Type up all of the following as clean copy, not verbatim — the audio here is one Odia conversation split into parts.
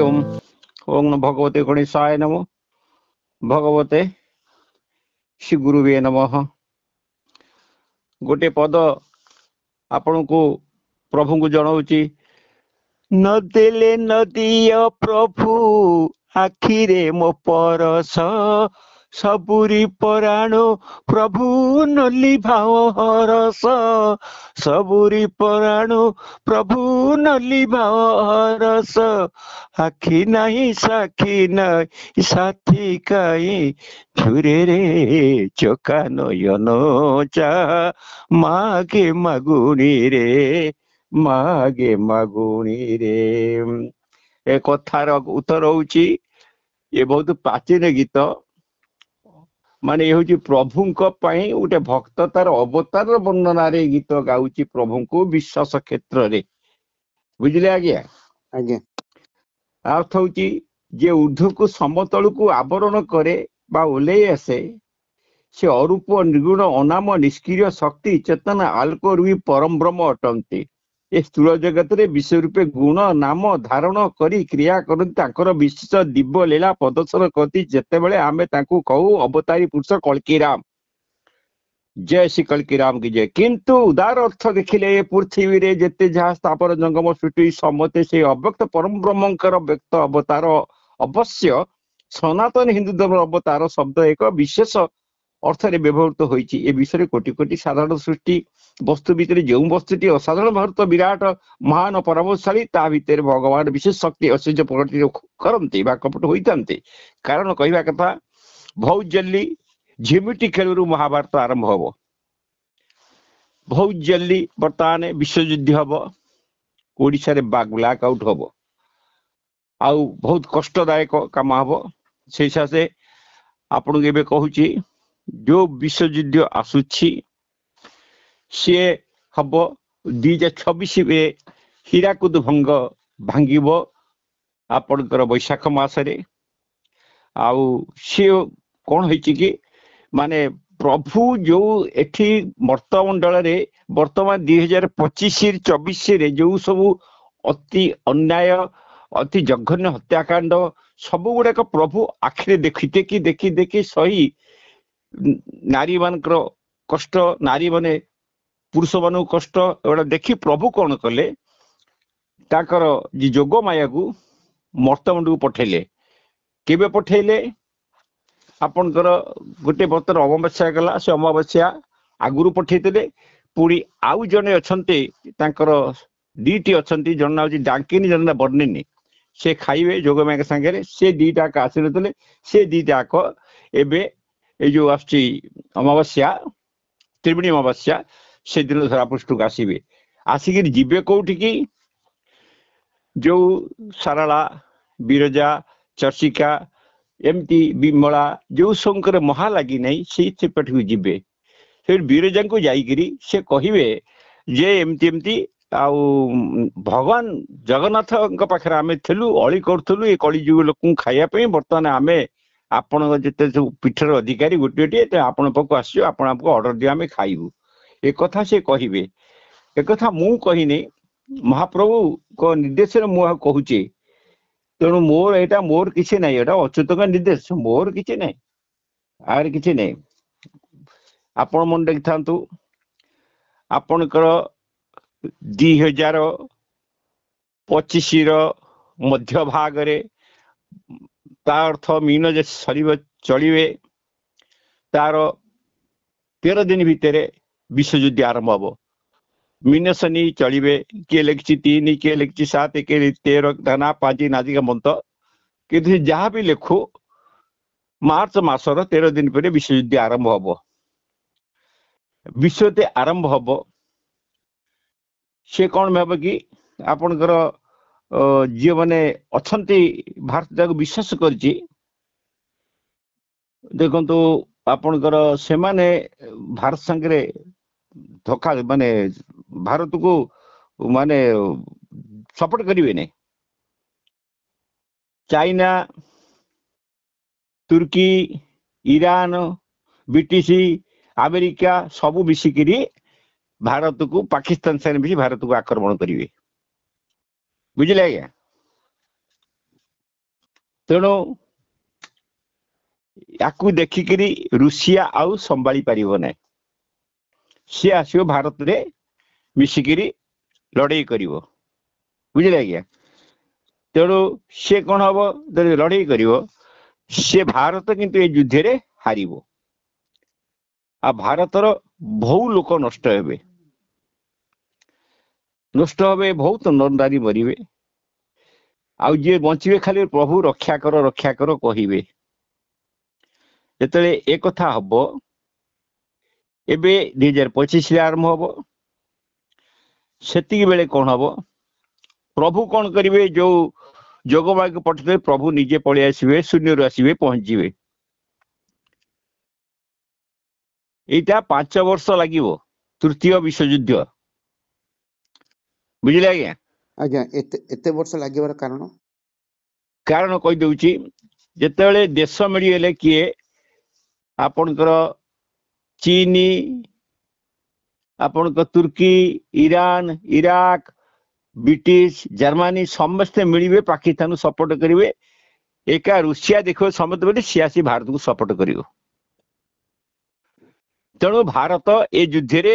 ओम ओम नमो भगवते गणेशाय नमो भगवते श्री गुरुवे नमः। गोटे पद आपण को प्रभु को जनाऊची न देले न दिय प्रभु आखिरे मो परस सबुरी पराणो प्रभु नली भाव हरस सबुरी पराणो प्रभु नली भाव हरस आखि नहीं साखी नहीं साथी काई छुरे रे चोका नयन चा मागे मागुणी रे मागे मागुणी रे। ए कथार उत्तर होची ये बहुत प्राचीन गीत माने ये हूँ प्रभु गोटे भक्त तार अवतार वर्णना रे गीत गाउची प्रभु को विश्वास क्षेत्र रे बुझले आज्ञा आज्ञा अर्थ हूँ जे ऊर्ध्व को समतल को आवरण करे बा ओल्लै आसे से अरूप निर्गुण अनाम निष्क्रिय शक्ति चेतना आलोक रूपी परम ब्रह्म अटंती। ए स्थूल जगत रे विषय रूपे गुण नाम धारण करी क्रिया करती विशेष दिव्य लीला प्रदर्शन करती जेतेबेले आमे तांकू कहू अवतारी पुरुष कल्कीराम जय श्री कल्कीराम की जय। किंतु उदार अर्थ देखिले पृथ्वी रे जेते जहा स्थापर जंगम सृष्टि समते से अव्यक्त परम ब्रह्मंकर व्यक्त अवतार अवश्य सनातन हिंदू धर्म अवतार शब्द एक विशेष अर्थ रे व्यवहृत होईची। ए विषय कोटि कोटि साधारण सृष्टि वस्तु भितर जो वस्तुटी असाधारण भारत विराट महान परमशाली ता भितर भगवान विशेष शक्ति ऐश्वर्य प्रकट करती कपट होते कारण कहवा कथा बहुत जल्दी झिमिटी खेलू महाभारत आरंभ हम बहुत जल्दी बर्तमान विश्वयुद्ध हम ओडिशा ब्लैक आउट हम आउ बहुत कष्टदायक काम हम से हिसाब से आपन के कहूँ जो विश्वयुद्ध आसुची सी हम 2026 हीराकुद भंग भांगिब आपणकर बैशाख मासरे आउ सी कौन होइची कि माने प्रभु जो एठी मर्तमंडल रे वर्तमान 2025-24 रे जो सब अति अन्याय अति जघन्य हत्याकांड सब गुड़ाक प्रभु आखिरे देखी देखी देखी देखी सही नारी मानकर कष्ट नारी माने पुरुष मान कष्ट एगुड़ा देखी प्रभु कौन कले ताकर जी जोग माया को मर्तमंड को पठेले केबे पठेले आपनकर गोटे बर्तर अमावस्या गला से अमावस्या आगुरु पठेइतले पुरी आउ जने अछंते तांकर दीटी अछंती जन नाउची डांकिनी जन बर्णिनी से खाइबे जोगमाया के संगे से दीटा का आसिनतले से दीटा को एबे ए जो आछि अमावस्या त्रिवेणी अमावस्या से दिन धरापृष्ठ को आसबे आसिक जीवे कौटी की जो सारला बिरजा चर्चिका एमती विमला जो शंकर महा लगी नहीं से पेट को जीवे फिर बिरजा को जाइकरी से कहिबे जे एमती एमती आउ भगवान जगन्नाथ पाखे आम थिलु अली करूँ ये कलिजुग लोक खाया बर्तमान आम आपण जिते सब पीठर अधिकारी गोटे गोटे आपण पाक आस आपको ऑर्डर दिया आम खाइबू एक कथा से कहिबे एक कथा मु कहिनी महाप्रभु को निर्देश मु कहूचे तेणु मोर एटा मोर किसी नहीं एटा अच्युत निर्देश मोर किसी नहीं आर किसी नहीं आपण मन देखि थांतु आपणकर 2025 मध्य भाग रे ता अर्थ मीन जे सरीब चलिए तार 13 दिन भितर विश्वयुद्ध आरंभ हम मीन शनि चलिए किए लिखी 3 किए लिखी 7 किए 13 दाना 5 नाजिका मंत कि जहाँ भी लिखु मार्च मासर 13 दिन पर विश्वयुद्ध आरंभ हम विश्वयुद्ध आरंभ हम से कौन भाव कि आपणकर जी मैंने अच्छी भारत जाक विश्वास कर देखो आपणकर से माने भारत संगे धोखा माने भारत को माने सपोर्ट करेंगे नहीं चाइना तुर्की ईरान ब्रिटिश अमेरिका सबू मिसिकी भारत को पाकिस्तान से भी भारत को आक्रमण करेंगे बुझे आज्ञा ତେଣୁ ୟାକୁ ଦେଖିକିରି ରୁଷିଆ ଆଉ ସମ୍ଭାଳି ପାରିବ ନାହିଁ, ସିଏ ଆସିବ ଭାରତରେ ମିଶିକିରି ଲଢେଇ କରିବ, ବୁଝିଲେ ଆଜ୍ଞା। ତେଣୁ ସିଏ କଣ ହବ, ଯଦି ଲଢେଇ କରିବ ସିଏ ଭାରତ କିନ୍ତୁ ଏ ଯୁଦ୍ଧରେ ହାରିବ, ଆଉ ଭାରତର ବହୁ ଲୋକ ନଷ୍ଟ ହେବେ, ବହୁତ ନରନାରୀ ମରିବେ, ଆଉ ଯିଏ ବଞ୍ଚିବେ ଖାଲି ପ୍ରଭୁ ରକ୍ଷା କର କହିବେ। ଯେତେବେଳେ ଏ କଥା ହବ, ଏବେ 2025 ଆରମ୍ଭ ହବ, ସେତିକି ବେଳେ କଣ ହବ, ପ୍ରଭୁ କଣ କରିବେ, ଯୋଉ ଯୋଗମାୟାକୁ ପଠେଇବେ ପ୍ରଭୁ ନିଜେ ପଳେଇ ଆସିବେ, ଶୂନ୍ୟରୁ ଆସିବେ, ପହଞ୍ଚିବେ। ଏଇଟା 5 ବର୍ଷ ଲାଗିବ, ତୃତୀୟ ବିଶ୍ୱଯୁଦ୍ଧ, ବୁଝିଲେ ଆଜ୍ଞା। ଆଜ୍ଞା, ଏତେ ବର୍ଷ ଲାଗିବାର କାରଣ କହିଦଉଛି, ଯେତେବେଳେ ଦେଶ ମିଳିଗଲେ କିଏ, ଆପଣଙ୍କର ଚୀନ, ଆପଣଙ୍କ ତୁର୍କୀ, ଇରାନ, ଇରାକ, ବ୍ରିଟିଶ, ଜର୍ମାନୀ ସମସ୍ତେ ମିଳିବେ, ପାକିସ୍ତାନକୁ ସପୋର୍ଟ କରିବେ। ଏକା ରୁଷିଆ ଦେଖିବ ସମସ୍ତେ ବୋଲି ସିଏ ଆସି ଭାରତକୁ ସପୋର୍ଟ କରିବ। ତେଣୁ ଭାରତ ଏ ଯୁଦ୍ଧରେ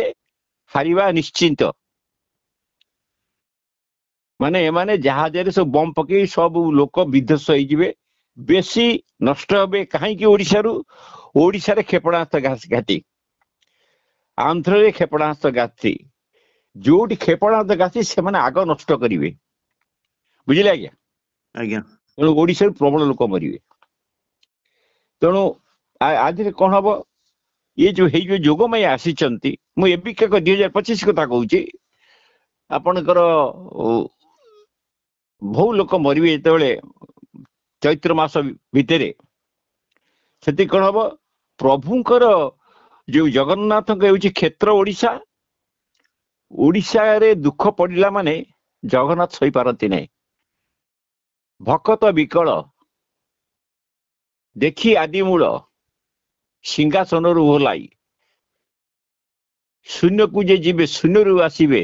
ହାରିବା ନିଶ୍ଚିନ୍ତ। ମାନେ ଏମାନେ ଜାହାଜରେ ସବୁ ବମ୍ ପକେଇ ସବୁ ଲୋକ ବିଧ୍ୱସ୍ତ ହେଇଯିବେ, ବେଶୀ ନଷ୍ଟ ହେବେ କାହିଁକି ଓଡିଶାରୁ, ଓଡିଶାରେ କ୍ଷେପଣାସ୍ତ୍ର ଘାଟି, ଆନ୍ଧ୍ରରେ କ୍ଷେପଣାସ୍ତ୍ର ଘାଟି, ଯୋଉଠି କ୍ଷେପଣାସ୍ତ୍ର ଘାଟି ସେମାନେ ଆଗ ନଷ୍ଟ କରିବେ, ବୁଝିଲେ ଆଜ୍ଞା। ଆଜ୍ଞା, ତେଣୁ ଓଡିଶାରୁ ପ୍ରବଳ ଲୋକ ମରିବେ। ତେଣୁ ଆଜିରେ କଣ ହବ, ଇଏ ଯୋଉ ଯୋଗମାୟା ଆସିଛନ୍ତି, ମୁଁ ଏବିକା 2025 କଥା କହୁଛି, ଆପଣଙ୍କର ବହୁ ଲୋକ ମରିବେ ଯେତେବେଳେ ଚୈତ୍ର ମାସ ଭିତରେ, ସେତିକି କଣ ହବ, ପ୍ରଭୁଙ୍କର ଯୋଉ ଜଗନ୍ନାଥଙ୍କ ହେଉଛି କ୍ଷେତ୍ର ଓଡିଶା, ଓଡିଶାରେ ଦୁଃଖ ପଡିଲା ମାନେ ଜଗନ୍ନାଥ ସହିପାରନ୍ତି ନାହିଁ। ଭକତ ବିକଳ ଦେଖି ଆଦିମୂଳ, ସିଂହାସନରୁ ଓହ୍ଲାଇ, ଶୂନ୍ୟକୁ ଯେ ଯିବେ ଶୂନ୍ୟରୁ ଆସିବେ,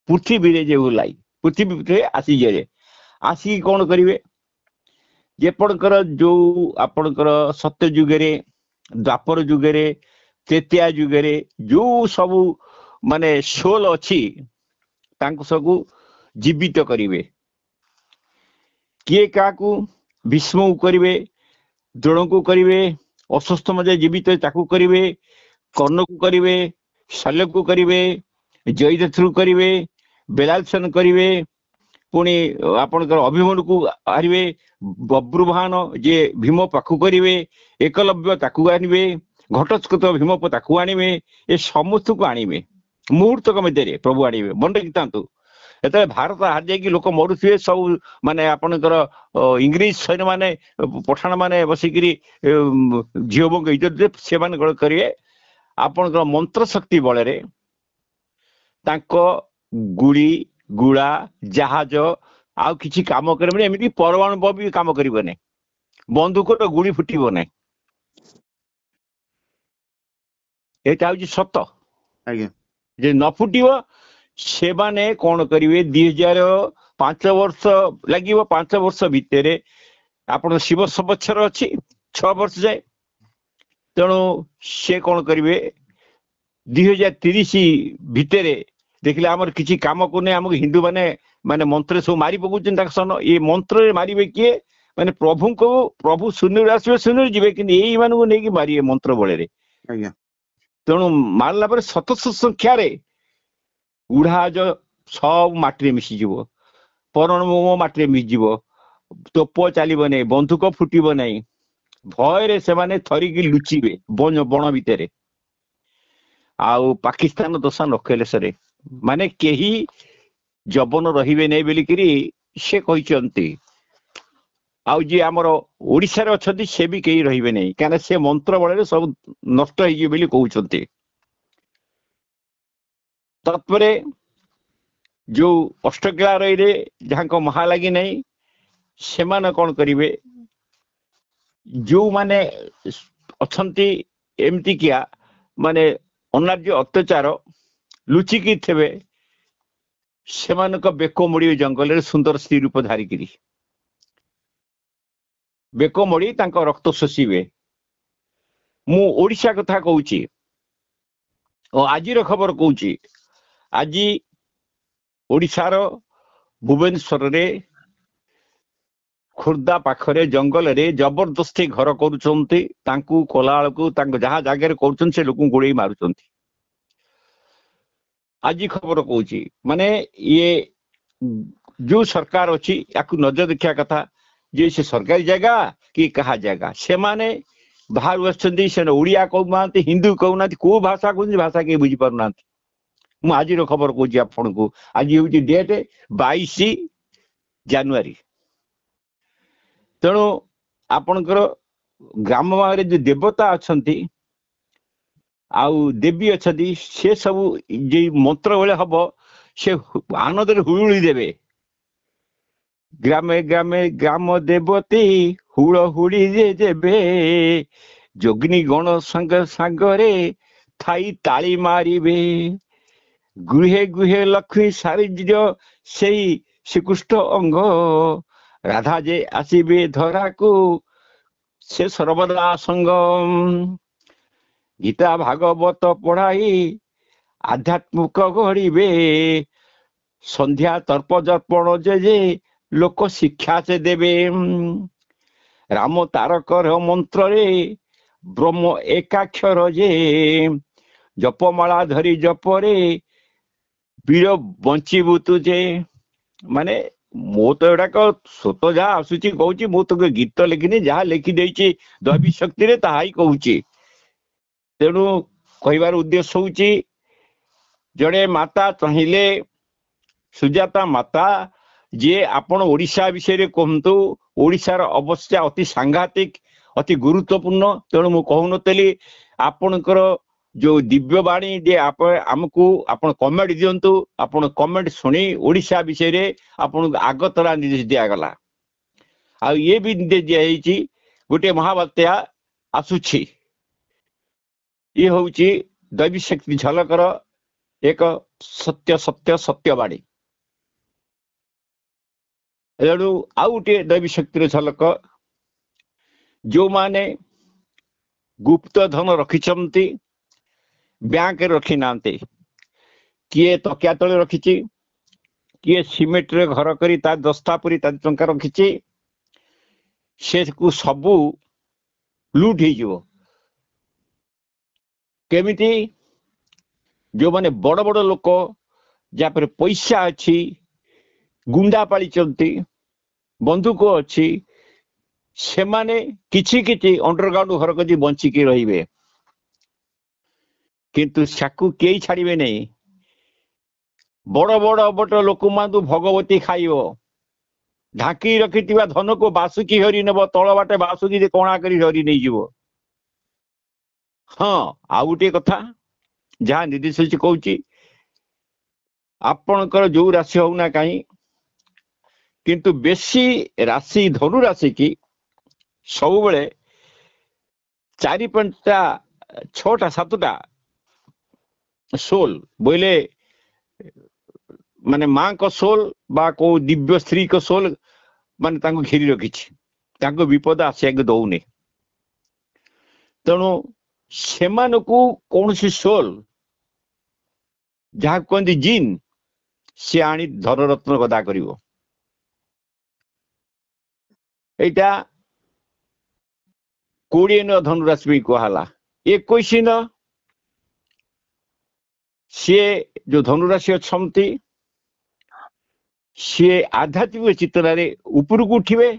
ପୃଥିବୀରେ ଯେ ଓହ୍ଲାଇ, ପୃଥିବୀ ଆସିଯିବେ, ଆସିକି କଣ କରିବେ, ଯେପଣଙ୍କର ଯୋଉ ଆପଣଙ୍କର ସତ୍ୟ ଯୁଗରେ, ଦ୍ୱାପର ଯୁଗରେ, ତ୍ରେତୟା ଯୁଗରେ ଯୋଉ ସବୁ ମାନେ ସୋଲ ଅଛି, ତାଙ୍କୁ ସବୁ ଜୀବିତ କରିବେ। କିଏ କାହାକୁ, ଭୀଷ୍ମକୁ କରିବେ, ଦ୍ରୋଣକୁ କରିବେ, ଅଶ୍ୱତ୍ଥ ମଧ୍ୟ ଜୀବିତ ତାକୁ କରିବେ, କର୍ଣ୍ଣକୁ କରିବେ, ଶଲ୍ୟକୁ କରିବେ, ଜୟଦ୍ରଥକୁ କରିବେ, ବେଲାଲସେନ କରିବେ, ପୁଣି ଆପଣଙ୍କର ଅଭିମନ୍ୟୁକୁ ହାରିବେ, ବବ୍ରୁବାହନ ଯିଏ ଭୀମ ପାଖକୁ କରିବେ, ଏକଲବ୍ୟ ତାକୁ ଆଣିବେ, ଘଟୋତ୍କଚ ଭୀମ ତାକୁ ଆଣିବେ, ଏ ସମସ୍ତଙ୍କୁ ଆଣିବେ, ମୁହୂର୍ତ୍ତକ ମଧ୍ୟରେ ପ୍ରଭୁ ଆଣିବେ। ମନେ ରଖିଥାନ୍ତୁ, ଯେତେବେଳେ ଭାରତ ହାରି ଯାଇକି ଲୋକ ମରୁଥିବେ, ସବୁ ମାନେ ଆପଣଙ୍କର ଇଂରେଜ ସୈନ୍ୟମାନେ, ପଠାଣ ମାନେ ବସିକିରି ଝିଅ ବୋଉଙ୍କ ଇଜ୍ଜତ ଦେବେ, ସେମାନେ କଣ କରିବେ, ଆପଣଙ୍କର ମନ୍ତ୍ର ଶକ୍ତି ବଳରେ ତାଙ୍କ ଗୁଳି ଗୁଳା ଜାହାଜ ଆଉ କିଛି କାମ କରିବନି, ଏମିତି ପରମାଣୁ ବମ୍ ବି କାମ କରିବ ନାହିଁ, ବନ୍ଧୁକର ଗୁଳି ଫୁଟିବ ନାହିଁ। ଏଇଟା ହଉଛି ସତ। ଆଜ୍ଞା, ଯେ ନ ଫୁଟିବ, ସେମାନେ କଣ କରିବେ, 2005 ବର୍ଷ ଲାଗିବ, 5 ବର୍ଷ ଭିତରେ ଆପଣ ଶିବ ସମ୍ବତ୍ସର ଅଛି 6 ବର୍ଷ ଯାଏ, ତେଣୁ ସେ କଣ କରିବେ, 2030 ଭିତରେ ଦେଖିଲେ ଆମର କିଛି କାମକୁ ନେଇ ଆମକୁ ହିନ୍ଦୁ ମାନେ ମନ୍ତ୍ର ସବୁ ମାରି ପକଉଛନ୍ତି ତାଙ୍କ ସନ। ଏ ମନ୍ତ୍ରରେ ମାରିବେ କିଏ, ମାନେ ପ୍ରଭୁଙ୍କୁ, ପ୍ରଭୁ ଶୂନ୍ୟରୁ ଆସିବେ, ଶୂନ୍ୟରୁ ଯିବେ, କିନ୍ତୁ ଏଇମାନଙ୍କୁ ନେଇକି ମାରିବେ ମନ୍ତ୍ର ବଳରେ। ଆଜ୍ଞା, ତେଣୁ ମାରିଲା ପରେ ଶତ ସଂଖ୍ୟାରେ ଉଡାଜାହାଜ ସବୁ ମାଟିରେ ମିଶିଯିବ, ପରମାଣୁ ବୋମା ମାଟିରେ ମିଶିଯିବ, ତୋପ ଚାଲିବ ନାହିଁ, ବନ୍ଧୁକ ଫୁଟିବ ନାହିଁ, ଭୟରେ ସେମାନେ ଥରିକି ଲୁଚିବେ ବଣ ଭିତରେ। ଆଉ ପାକିସ୍ତାନ ଦଶା ନଖେଲେ ସରେ, ମାନେ କେହି ଜବନ ରହିବେ ନାହିଁ ବୋଲିକିରି ସେ କହିଛନ୍ତି। ଆଉ ଯିଏ ଆମର ଓଡିଶାରେ ଅଛନ୍ତି ସେ ବି କେହି ରହିବେ ନାହିଁ, କାହିଁକିନା ସେ ମନ୍ତ୍ର ବଳରେ ସବୁ ନଷ୍ଟ ହେଇଯିବେ ବୋଲି କହୁଛନ୍ତି। ତାପରେ ଯୋଉ ଅଷ୍ଟକିଳା ରଇରେ ଯାହାଙ୍କ ମହାଲାଗି ନାହିଁ, ସେମାନେ କଣ କରିବେ, ଯୋଉମାନେ ଅଛନ୍ତି ଏମିତିକିଆ ମାନେ ଅନାର୍ଯ୍ୟ ଅତ୍ୟାଚାର ଲୁଚିକି ଥିବେ, ସେମାନଙ୍କ ବେକ ମୋଡିବେ ଜଙ୍ଗଲରେ ସୁନ୍ଦର ସ୍ତ୍ରୀ ରୂପ ଧାରିକିରି। ବେକ ମୋଡ଼ି ତାଙ୍କ ରକ୍ତ ଶୋଷିବେ। ମୁଁ ଓଡ଼ିଶା କଥା କହୁଛି ଓ ଆଜିର ଖବର କହୁଛି। ଆଜି ଓଡ଼ିଶାର ଭୁବନେଶ୍ୱରରେ ଖୋର୍ଦ୍ଧା ପାଖରେ ଜଙ୍ଗଲରେ ଜବରଦସ୍ତି ଘର କରୁଛନ୍ତି। ତାଙ୍କୁ କଲା ବେଳକୁ ତାଙ୍କ ଯାହା ଜାଗାରେ କରୁଛନ୍ତି ସେ ଲୋକଙ୍କୁ ଗୋଡ଼େଇ ମାରୁଛନ୍ତି। ଆଜି ଖବର କହୁଛି ମାନେ ଇଏ ଯୋଉ ସରକାର ଅଛି ୟାକୁ ନଜର ଦେଖିବା କଥା ଯେ ସେ ସରକାରୀ ଜାଗା କି କାହା ଜାଗା। ସେମାନେ ବାହାରୁ ଆସିଛନ୍ତି, ସେମାନେ ଓଡ଼ିଆ କହୁନାହାନ୍ତି, ହିନ୍ଦୀ କହୁନାହାନ୍ତି, କୋଉ ଭାଷା କହୁଛନ୍ତି ଭାଷା କେହି ବୁଝିପାରୁନାହାନ୍ତି। ମୁଁ ଆଜିର ଖବର କହୁଛି ଆପଣଙ୍କୁ। ଆଜି ହେଉଛି ଡେଟ୍ 22 ଜାନୁଆରୀ। ତେଣୁ ଆପଣଙ୍କର ଗ୍ରାମରେ ଯୋଉ ଦେବତା ଅଛନ୍ତି ଆଉ ଦେବୀ ଅଛନ୍ତି ସେ ସବୁ ଯେ ମନ୍ତ୍ର ବେଳେ ହବ ସେ ଆନନ୍ଦରେ ହୁଳୁଳି ଦେବେ। ଗ୍ରାମେ ଗ୍ରାମେ ଗ୍ରାମ ଦେବତୀ ହୁଳ ହୁଳି ଦେବେ, ଯୋଗିନୀ ଗଣ ସାଙ୍ଗ ସାଙ୍ଗରେ ଥାଇ ତାଳି ମାରିବେ, ଗୃହେ ଗୃହେ ଲକ୍ଷ୍ମୀ ସାରିଜ ସେଇ ଶ୍ରୀକୃଷ୍ଣ ଅଙ୍ଗ, ରାଧା ଯେ ଆସିବେ ଧରାକୁ ସେ ସର୍ବଦା ସଙ୍ଗ, ଗୀତା ଭାଗବତ ପଢ଼ାଇ ଆଧ୍ୟାତ୍ମିକ ଗଢ଼ିବେ, ସନ୍ଧ୍ୟା ତର୍ପ ଦର୍ପଣ ଯେ ଲୋକ ଶିକ୍ଷା ସେ ଦେବେ, ରାମ ତାରକର ମନ୍ତ୍ରରେ ବ୍ରହ୍ମ ଏକାକ୍ଷର ଯେ, ଜପମାଳା ଧରି ଜପରେ ବୀର ବଞ୍ଚିବୁ ତୁ ଯେ। ମାନେ ମୁଁ ତ ଏଗୁଡାକ ସ୍ୱତ ଯାହା ଆସୁଛି କହୁଛି। ମୁଁ ତ ଗୀତ ଲେଖିନି, ଯାହା ଲେଖିଦେଇଛି ଦୈବୀ ଶକ୍ତିରେ ତାହା ହିଁ କହୁଛି। ତେଣୁ କହିବାର ଉଦ୍ଦେଶ୍ୟ ହଉଛି ଜଣେ ମାତା ଚାହିଁଲେ ସୁଜାତା ମାତା ଯିଏ ଆପଣ ଓଡ଼ିଶା ବିଷୟରେ କୁହନ୍ତୁ। ଓଡ଼ିଶାର ଅବସ୍ଥା ଅତି ସାଂଘାତିକ, ଅତି ଗୁରୁତ୍ୱପୂର୍ଣ୍ଣ। ତେଣୁ ମୁଁ କହୁନଥିଲି ଆପଣଙ୍କର ଯୋଉ ଦିବ୍ୟବାଣୀ ଯେ ଆମକୁ ଆପଣ କମେଣ୍ଟ ଦିଅନ୍ତୁ। ଆପଣ କମେଣ୍ଟ ଶୁଣି ଓଡ଼ିଶା ବିଷୟରେ ଆପଣଙ୍କୁ ଆଗତରା ନିର୍ଦ୍ଦେଶ ଦିଆଗଲା। ଆଉ ଇଏ ବି ନିର୍ଦ୍ଦେଶ ଦିଆଯାଇଛି ଗୋଟିଏ ମହାବାତ୍ୟା ଆସୁଛି। ଇଏ ହଉଛି ଦୈବୀ ଶକ୍ତି ଝଲକର ଏକ ସତ୍ୟ ସତ୍ୟ ସତ୍ୟବାଣୀ। ତେଣୁ ଆଉ ଗୋଟିଏ ଦୈବୀ ଶକ୍ତିର ଝଲକ, ଯୋଉମାନେ ଗୁପ୍ତ ଧନ ରଖିଛନ୍ତି ବ୍ୟାଙ୍କରେ ରଖି ନାହାନ୍ତି, କିଏ ତକିଆ ତଳେ ରଖିଛି, କିଏ ସିମେଣ୍ଟରେ ଘର କରି ତା ଦସ୍ତା ପୁରି ତା ଟଙ୍କା ରଖିଛି, ସେକୁ ସବୁ ଲୁଟ୍ ହେଇଯିବ। କେମିତି? ଯୋଉମାନେ ବଡ଼ ବଡ଼ ଲୋକ ଯାପରେ ପଇସା ଅଛି, ଗୁଣ୍ଡା ପାଳିଛନ୍ତି, ବନ୍ଧୁକ ଅଛି, ସେମାନେ କିଛି କିଛି ଅଣ୍ଡରଗ୍ରାଉଣ୍ଡ ଘର କରି ବଞ୍ଚିକି ରହିବେ। କିନ୍ତୁ ସାକୁ କେହି ଛାଡ଼ିବେ ନାହିଁ। ବଡ଼ ବଡ଼ ବଡ଼ ଲୋକମାନଙ୍କୁ ଭଗବତୀ ଖାଇବ। ଢାଙ୍କି ରଖିଥିବା ଧନକୁ ବାସୁକି ହରି ନେବ, ତଳ ବାଟେ ବାସୁକି କଣା କରି ହରି ନେଇଯିବ। ହଁ, ଆଉ ଗୋଟିଏ କଥା ଯାହା ନିର୍ଦ୍ଦେଶ କହୁଛି, ଆପଣଙ୍କର ଯୋଉ ରାଶି ହଉନା କାହିଁ, କିନ୍ତୁ ବେଶୀ ରାଶି ଧନୁ ରାଶି କି ସବୁବେଳେ 4-5ଟା 6ଟା 7ଟା ସୋଲ ବୋଇଲେ ମାନେ ମାଙ୍କ ସୋଲ ବା କୋଉ ଦିବ୍ୟ ସ୍ତ୍ରୀଙ୍କ ସୋଲ ମାନେ ତାଙ୍କୁ ଘେରି ରଖିଛି, ତାଙ୍କୁ ବିପଦ ଆସିବାକୁ ଦଉନି। ତେଣୁ ସେମାନଙ୍କୁ କୌଣସି ସୋଲ ଯାହାକୁ କୁହନ୍ତି ଜିନ୍, ସେ ଆଣି ଧନରତ୍ନ ଗଦା କରିବ। ଏଇଟା 20 ନ ଧନୁରାଶି ପାଇଁ କୁହାହେଲା। 21 ନ ସିଏ ଯୋଉ ଧନୁରାଶି ଅଛନ୍ତି ସିଏ ଆଧ୍ୟାତ୍ମିକ ଚେତନାରେ ଉପରକୁ ଉଠିବେ।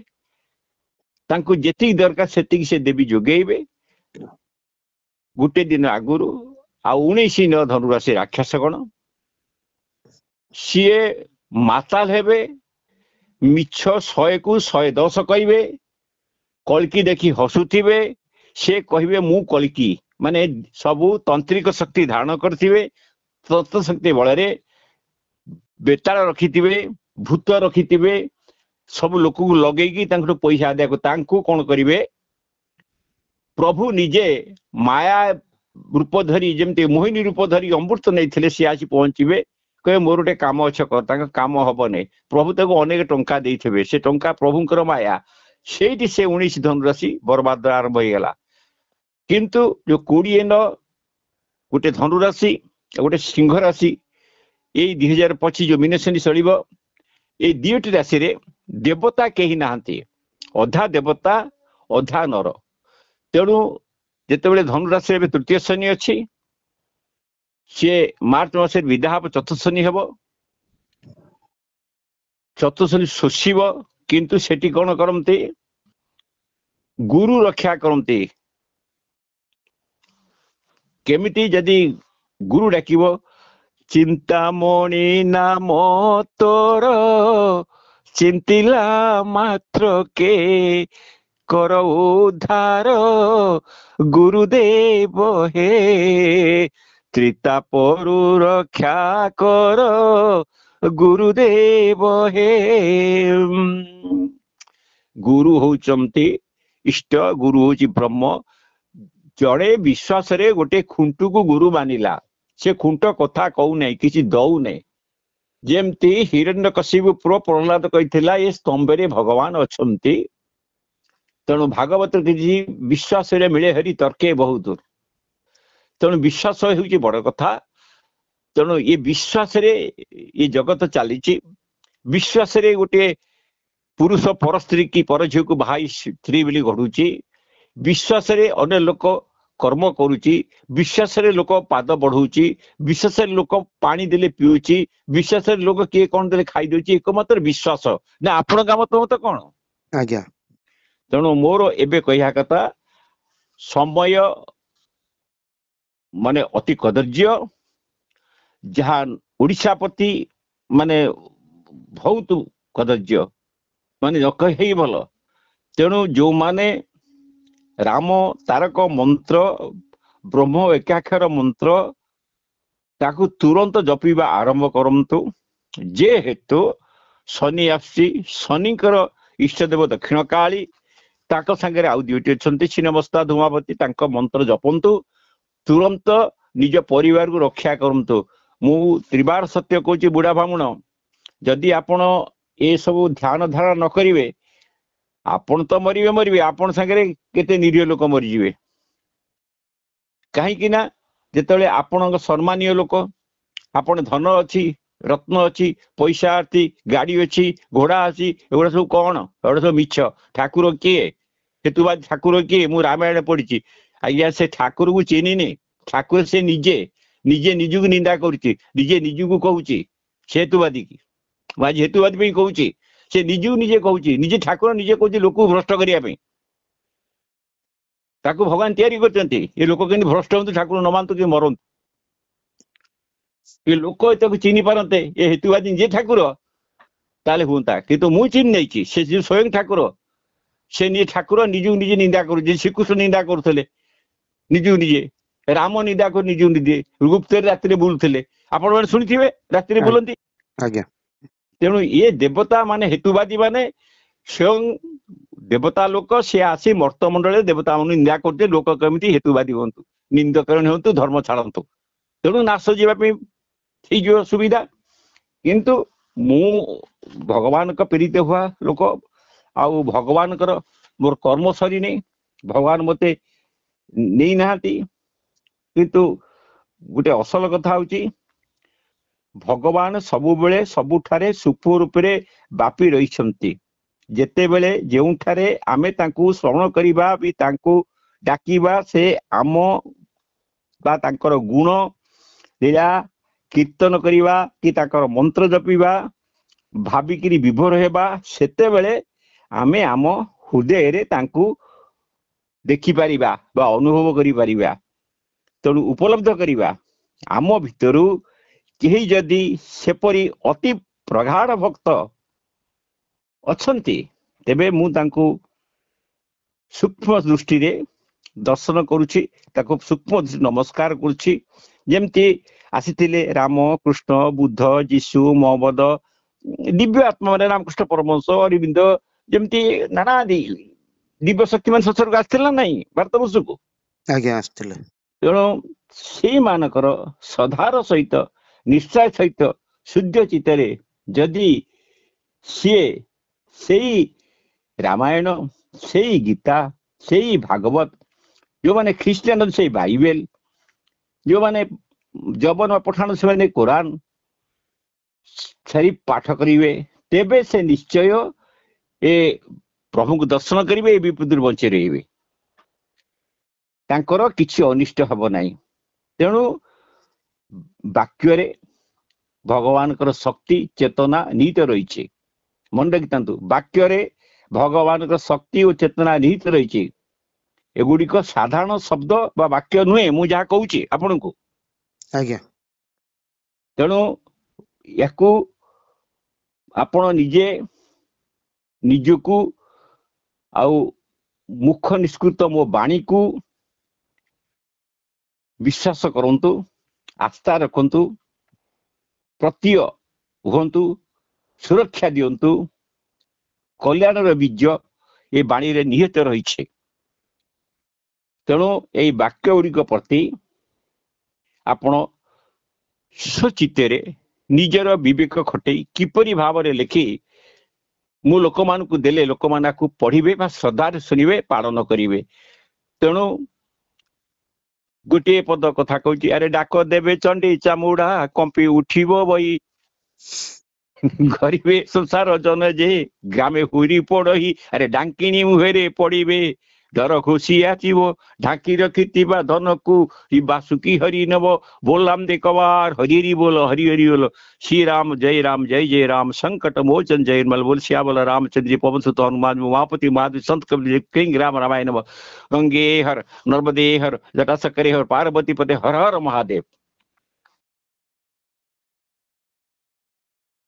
ତାଙ୍କୁ ଯେତିକି ଦରକାର ସେତିକି ସେ ଦେବୀ ଯୋଗେଇବେ ଗୋଟେ ଦିନ ଆଗରୁ। ଆଉ 19 ନ ଧନୁରାଶି ରାକ୍ଷସ ଗଣ, ସିଏ ମାତାଲ ହେବେ, ମିଛ 100କୁ 110 କହିବେ, କଳକି ଦେଖି ହସୁଥିବେ। ସେ କହିବେ ମୁଁ କଳକି, ମାନେ ସବୁ ତନ୍ତ୍ରିକ ଶକ୍ତି ଧାରଣ କରିଥିବେ। ତତ୍ଵ ଶକ୍ତି ବଳରେ ବେତାଳ ରଖିଥିବେ, ଭୂତ ରଖିଥିବେ, ସବୁ ଲୋକଙ୍କୁ ଲଗେଇକି ତାଙ୍କଠୁ ପଇସା ଆଦାୟ। ତାଙ୍କୁ କଣ କରିବେ? ପ୍ରଭୁ ନିଜେ ମାୟା ରୂପ ଧରି, ଯେମିତି ମୋହିନୀ ରୂପ ଧରି ଅମୃତ ନେଇଥିଲେ, ସିଏ ଆସି ପହଞ୍ଚିବେ, କହିବେ ମୋର ଗୋଟେ କାମ ଅଛି କର। ତାଙ୍କ କାମ ହବନି। ପ୍ରଭୁ ତାକୁ ଅନେକ ଟଙ୍କା ଦେଇଥିବେ, ସେ ଟଙ୍କା ପ୍ରଭୁଙ୍କର ମାୟା, ସେଇଠି ସେ 19 ଧନୁରାଶି ବର୍ବାଦ ଆରମ୍ଭ ହେଇଗଲା। କିନ୍ତୁ ଯୋଉ 20 ଗୋଟେ ଧନୁରାଶି ଗୋଟେ ସିଂହ ରାଶି ଏଇ 2025 ଯୋଉ ମିନଶନି ଚଳିବ, ଏଇ ଦୁଇଟି ରାଶିରେ ଦେବତା କେହି ନାହାନ୍ତି, ଅଧା ଦେବତା ଅଧା ନର। ତେଣୁ ଯେତେବେଳେ ଧନୁରାଶିରେ ଏବେ ତୃତୀୟ ଶନି ଅଛି, ସିଏ ମାର୍ଚ୍ଚ ମାସରେ ବିଦା ହବ, ଚତୁର୍ଥ ଶନି ହେବ, ଚତୁର୍ଥ ଶନି ଶୋଷିବ। କିନ୍ତୁ ସେଠି କଣ କରନ୍ତି, ଗୁରୁ ରକ୍ଷା କରନ୍ତି। କେମିତି, ଯଦି ଗୁରୁ ଡାକିବ, ଚିନ୍ତାମଣି ନାମ ତୋର ଚିନ୍ତିଲା ମାତ୍ର କେ କର ଉଦ୍ଧାର ଗୁରୁଦେବ ହେ ତ୍ରିତାପରୁ ରକ୍ଷା କର ଗୁରୁଦେବ ହେ। ଗୁରୁ ହଉଛନ୍ତି ଇଷ୍ଟ, ଗୁରୁ ହଉଛି ବ୍ରହ୍ମ। ଜଣେ ବିଶ୍ୱାସରେ ଗୋଟେ ଖୁଣ୍ଟକୁ ଗୁରୁ ମାନିଲା, ସେ ଖୁଣ୍ଟ କଥା କହୁନାହିଁ, କିଛି ଦଉନାହିଁ। ଯେମିତି ହିରଣ୍ୟକଶିପୁ ପୁଅ ପ୍ରହ୍ଲାଦ କହିଥିଲା, ଏ ସ୍ତମ୍ଭରେ ଭଗବାନ ଅଛନ୍ତି। ତେଣୁ ଭାଗବତ କିଛି ବିଶ୍ୱାସରେ ମିଳେ ହରି ତର୍କେ ବହୁତ। ତେଣୁ ବିଶ୍ୱାସ ହେଉଛି ବଡ କଥା। ତେଣୁ ଏ ବିଶ୍ୱାସରେ ଏ ଜଗତ ଚାଲିଛି। ବିଶ୍ୱାସରେ ଗୋଟେ ପୁରୁଷ ପର ସ୍ତ୍ରୀ କି ପର ଝିଅକୁ ଭାଇ ସ୍ତ୍ରୀ ବୋଲି ଘଡୁଛି। ବିଶ୍ୱାସରେ ଅନ୍ୟ ଲୋକ କର୍ମ କରୁଛି, ବିଶ୍ୱାସରେ ଲୋକ ପାଦ ବଢଉଛି, ବିଶ୍ୱାସରେ ଲୋକ ପାଣି ଦେଲେ ପିଉଛି, ବିଶ୍ୱାସରେ ଲୋକ କିଏ କଣ ଦେଲେ ଖାଇଦଉଛି। ଏକମାତ୍ର ବିଶ୍ୱାସ ନା। ଆପଣଙ୍କ ମତ କଣ? ଆଜ୍ଞା। ତେଣୁ ମୋର ଏବେ କହିବା କଥା, ସମୟ ମାନେ ଅତି କଦର୍ଯ୍ୟ, ଯାହା ଓଡ଼ିଶା ପ୍ରତି ମାନେ ବହୁତ କଦର୍ଯ୍ୟ, ମାନେ ନ କହି ଭଲ। ତେଣୁ ଯୋଉମାନେ ରାମ ତାରକ ମନ୍ତ୍ର, ବ୍ରହ୍ମ ଏକାକ୍ଷର ମନ୍ତ୍ର, ତାକୁ ତୁରନ୍ତ ଜପିବା ଆରମ୍ଭ କରନ୍ତୁ। ଯେହେତୁ ଶନି ଆସୁଛି, ଶନିଙ୍କର ଇଷ୍ଟଦେବ ଦକ୍ଷିଣ କାଳୀ, ତାଙ୍କ ସାଙ୍ଗରେ ଆଉ ଦୁଇଟି ଅଛନ୍ତି ଛିନ୍ନମସ୍ତା ଧୂମାବତୀ, ତାଙ୍କ ମନ୍ତ୍ର ଜପନ୍ତୁ। ତୁରନ୍ତ ନିଜ ପରିବାରକୁ ରକ୍ଷା କରନ୍ତୁ। ମୁଁ ତ୍ରିବାର ସତ୍ୟ କହୁଛି, ବୁଢା ବ୍ରାହ୍ମଣ, ଯଦି ଆପଣ ଏସବୁ ଧ୍ୟାନ ଧାରଣା ନ କରିବେ, ଆପଣ ତ ମରିବେ, ଆପଣ ସାଙ୍ଗରେ କେତେ ନିରୀହ ଲୋକ ମରିଯିବେ। କାହିଁକି ନା ଯେତେବେଳେ ଆପଣଙ୍କ ସମ୍ମାନୀୟ ଲୋକ, ଆପଣ ଧନ ଅଛି, ରତ୍ନ ଅଛି, ପଇସା ଅଛି, ଗାଡି ଅଛି, ଘୋଡା ଅଛି, ଏଗୁଡା ସବୁ କଣ? ଏଗୁଡା ସବୁ ମିଛ। ଠାକୁର କିଏ? ହେତୁବାଦୀ ଠାକୁର କିଏ? ମୁଁ ରାମାୟଣ ପଢିଛି। ଆଜ୍ଞା, ସେ ଠାକୁରକୁ ଚିହ୍ନିନି। ଠାକୁର ସେ ନିଜେ ନିଜକୁ ନିନ୍ଦା କରୁଛି, ନିଜେ ନିଜକୁ କହୁଛି ସେ ହେତୁବାଦୀ କି? ମୁଁ ଆଜି ହେତୁବାଦୀ ପାଇଁ କହୁଛି। ସେ ନିଜକୁ ନିଜେ କହୁଛି, ନିଜେ ଠାକୁର ନିଜେ କହୁଛି ଲୋକକୁ ଭ୍ରଷ୍ଟ କରିବା ପାଇଁ। ତାକୁ ଭଗବାନ ତିଆରି କରିଛନ୍ତି। ଏ ଲୋକ କେମିତି ଭ୍ରଷ୍ଟ ହୁଅନ୍ତୁ, ଠାକୁର ନ ମାନନ୍ତୁ କି ମରନ୍ତୁ। ଏ ଲୋକ ତାକୁ ଚିହ୍ନି ପାରନ୍ତେ, ଏ ହେତୁବାଦୀ ନିଜେ ଠାକୁର, ତାହେଲେ ହୁଅନ୍ତା। କିନ୍ତୁ ମୁଁ ଚିହ୍ନି ନେଇଛି, ସେ ସ୍ୱୟଂ ଠାକୁର। ସେ ନିଜେ ଠାକୁର, ନିଜକୁ ନିଜେ ନିନ୍ଦା କରୁଛି। ଶ୍ରୀକୃଷ୍ଣ ନିନ୍ଦା କରୁଥିଲେ ନିଜକୁ ନିଜେ, ରାମ ନିନ୍ଦା କରି ନିଜକୁ ନିଜେ ଗୁପ୍ତରେ ରାତିରେ ବୁଲୁଥିଲେ। ଆପଣ ମାନେ ଶୁଣିଥିବେ, ରାତିରେ ବୁଲନ୍ତି। ଆଜ୍ଞା। ତେଣୁ ଏ ଦେବତା ମାନେ, ହେତୁବାଦୀ ମାନେ ସ୍ୱୟଂ ଦେବତା ଲୋକ, ସେ ଆସି ମର୍ତ୍ତମଣ୍ଡଳରେ ଦେବତା ମାନଙ୍କୁ ନିନ୍ଦା କରୁছে। ଲୋକ କେମିତି ହେତୁବାଦୀ ହୁଅନ୍ତୁ, ନିନ୍ଦକରଣ ହୁଅନ୍ତୁ, ଧର୍ମ ଛାଡ଼ନ୍ତୁ। ତେଣୁ ନାଶ ଯିବା ପାଇଁ ହେଇଯିବ ସୁବିଧା। କିନ୍ତୁ ମୁଁ ଭଗବାନଙ୍କ ପ୍ରେରିତ ହୁଆ ଲୋକ, ଆଉ ଭଗବାନଙ୍କର ମୋର କର୍ମ ସରିନି, ଭଗବାନ ମତେ ନେଇନାହାନ୍ତି। କିନ୍ତୁ ଗୋଟେ ଅସଲ କଥା ହଉଛି, ଭଗବାନ ସବୁବେଳେ ସବୁଠାରେ ସୂକ୍ଷ୍ମ ରୂପରେ ବ୍ୟାପି ରହିଛନ୍ତି। ଯେତେବେଳେ ଯେଉଁଠାରେ ଆମେ ତାଙ୍କୁ ସ୍ମରଣ କରିବା ବି, ତାଙ୍କୁ ଡାକିବା, ସେ ଆମ ବା ତାଙ୍କର ଗୁଣ ଲୀଳା କୀର୍ତ୍ତନ କରିବା କି ତାଙ୍କର ମନ୍ତ୍ର ଜପିବା, ଭାବିକିରି ବିଭୋର ହେବା, ସେତେବେଳେ ଆମେ ଆମ ହୃଦୟରେ ତାଙ୍କୁ ଦେଖିପାରିବା ବା ଅନୁଭବ କରିପାରିବା। ତେଣୁ ଉପଲବ୍ଧ କରିବା। ଆମ ଭିତରୁ କେହି ଯଦି ସେପରି ଅତି ପ୍ରଗାଢ଼ ଭକ୍ତ ଅଛନ୍ତି, ତେବେ ମୁଁ ତାଙ୍କୁ ସୂକ୍ଷ୍ମ ଦୃଷ୍ଟିରେ ଦର୍ଶନ କରୁଛି, ତାକୁ ସୂକ୍ଷ୍ମ ନମସ୍କାର କରୁଛି। ଯେମିତି ଆସିଥିଲେ ରାମ, କୃଷ୍ଣ, ବୁଦ୍ଧ, ଯୀଶୁ, ମହମ୍ମଦ, ଦିବ୍ୟ ଆତ୍ମା ମାନେ ରାମକୃଷ୍ଣ ପରମହଂସ, ଅରବିନ୍ଦ, ଯେମିତି ନାନା ଦିବ୍ୟ ଶକ୍ତି ମାନେ ସଂସାରକୁ ଆସିଥିଲେ ନା ନାହିଁ ଭାରତବର୍ଷକୁ? ଆଜ୍ଞା, ଆସିଥିଲେ। ତେଣୁ ସେଇମାନଙ୍କର ଶ୍ରଦ୍ଧାର ସହିତ, ନିଶ୍ଚୟ ସହିତ, ଶୁଦ୍ଧ ଚିତ୍ତରେ ଯଦି ସିଏ ସେଇ ରାମାୟଣ, ସେଇ ଗୀତା, ସେଇ ଭାଗବତ, ଯୋଉମାନେ ଖ୍ରୀଷ୍ଟିଆନ ସେଇ ବାଇବେଲ, ଯୋଉମାନେ ଯବନ ପଠାଣ ସେମାନେ କୋରାନ ସେଇ ପାଠ କରିବେ, ତେବେ ସେ ନିଶ୍ଚୟ ଏ ପ୍ରଭୁଙ୍କୁ ଦର୍ଶନ କରିବେ, ଏ ବିପଦରୁ ବଞ୍ଚି ରହିବେ, ତାଙ୍କର କିଛି ଅନିଷ୍ଟ ହେବ ନାହିଁ। ତେଣୁ ବାକ୍ୟରେ ଭଗବାନଙ୍କର ଶକ୍ତି ଚେତନା ନିହିତ ରହିଛି। ମନେ ରଖିଥାନ୍ତୁ, ବାକ୍ୟରେ ଭଗବାନଙ୍କର ଶକ୍ତି ଓ ଚେତନା ନିହିତ ରହିଛି। ଏଗୁଡିକ ସାଧାରଣ ଶବ୍ଦ ବା ବାକ୍ୟ ନୁହେଁ, ମୁଁ ଯାହା କହୁଛି ଆପଣଙ୍କୁ। ଆଜ୍ଞା ତେଣୁ ୟାକୁ ଆପଣ ନିଜେ ନିଜକୁ ଆଉ ମୁଖ ନିଷ୍କୃତ ମୋ ବାଣୀକୁ ବିଶ୍ୱାସ କରନ୍ତୁ, ଆସ୍ଥା ରଖନ୍ତୁ, ପ୍ରତ୍ୟୟ ହୁଅନ୍ତୁ, ସୁରକ୍ଷା ଦିଅନ୍ତୁ। କଲ୍ୟାଣର ବୀଜ ଏ ବାଣୀରେ ନିହିତ ରହିଛି। ତେଣୁ ଏଇ ବାକ୍ୟ ଗୁଡ଼ିକ ପ୍ରତି ଆପଣ ସ୍ୱଚିତ୍ତରେ ନିଜର ବିବେକ ଖଟେଇ କିପରି ଭାବରେ ଲେଖି ମୁଁ ଲୋକମାନଙ୍କୁ ଦେଲେ ଲୋକମାନେ ଆକୁ ପଢିବେ ବା ଶ୍ରଦ୍ଧାରେ ଶୁଣିବେ, ପାଳନ କରିବେ। ତେଣୁ ଗୋଟିଏ ପଦ କଥା କହୁଛି, ଆରେ ଡାକ ଦେବେ ଚଣ୍ଡୀ ଚାମୁଡା, କମ୍ପି ଉଠିବ ବଇ ଗରିବେ ସଂସାର ଜନ ଯେ, ଗ୍ରାମେ ହୁରି ପଡହି, ଆରେ ଡାଙ୍କିଣୀ ମୁହେରେ ପଡିବେ, ଡର ଘୋଷି ଆସିବ, ଢାଙ୍କି ରଖିଥିବା ଧନକୁ ବାସୁକି ହରି ନେବ। बोल राम दे कवार, हरि हरि बोलो, हरि हरि बोलो। श्री राम जय राम, संकट मोचन जय मल, बोल श्यामल रामचंद्र जी, पवन सुत हनुमान, उमापति महादेव, संत कबीर किंग राम रामायण नमः। गंगे हर, नर्मदे हर, जटा सकरे हर, पार्वती पते हर हर महादेव।